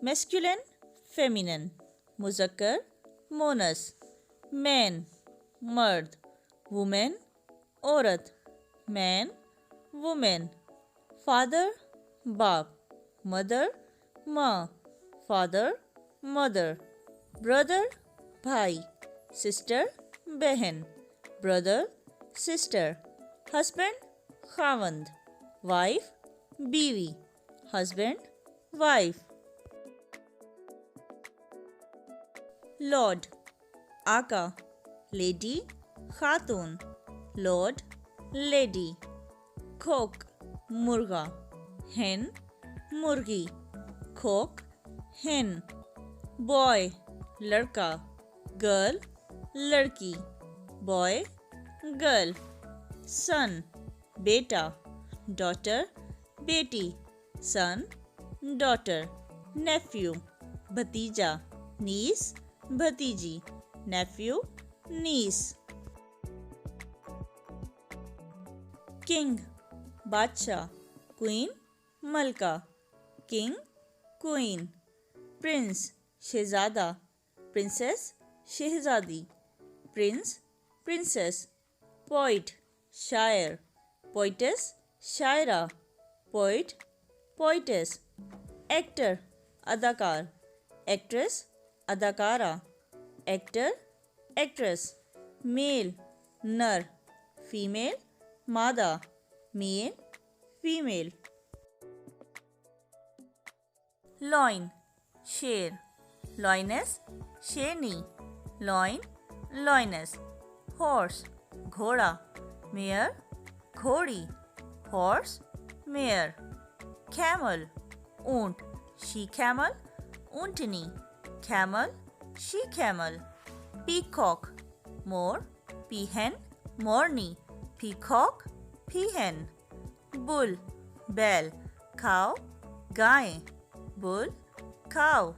masculine, feminine, मुज़क्कर, Moonis, man, मर्द, woman, औरत, man, woman, father, बाप, mother, माँ, father, mother, brother, भाई, sister, बहन, brother, sister, husband, खावंद, wife, बीवी, husband, wife, लॉर्ड, आका, लेडी, खातून, लॉर्ड, लेडी, खोक, मुर्गा, hen, मुर्गी, खोक, hen, बॉय, लड़का, गर्ल, लड़की, बॉय, गर्ल, सन, बेटा, डॉटर, बेटी, सन, डॉटर, नेफ्यू, भतीजा, नीस, भतीजी, नेफ्यू, नीस, किंग, बादशाह, क्वीन, मलका, किंग, क्वीन, प्रिंस, शहजादा, प्रिंसेस, शहजादी, प्रिंस, प्रिंसेस, पोइट, शायर, पोइटेस, शायरा, पोइट, पोइटेस, एक्टर, अदाकार, एक्ट्रेस, अदाकारा, एक्टर, एक्ट्रेस, मेल, नर, फीमेल, मादा, मेल, फीमेल, लॉइन, शेर, लॉइनेस, शेरनी, लॉइन, लॉइनेस, हॉर्स, घोड़ा, मेयर, घोड़ी, हॉर्स, मेयर, कैमल, ऊंट, शी कैमल, ऊंटनी, कैमल, शी कैमल, पीकॉक, मोर, पीहन, मोरनी, पीकॉक, पीहन, बुल, बैल, काव, गाय, बुल, काव।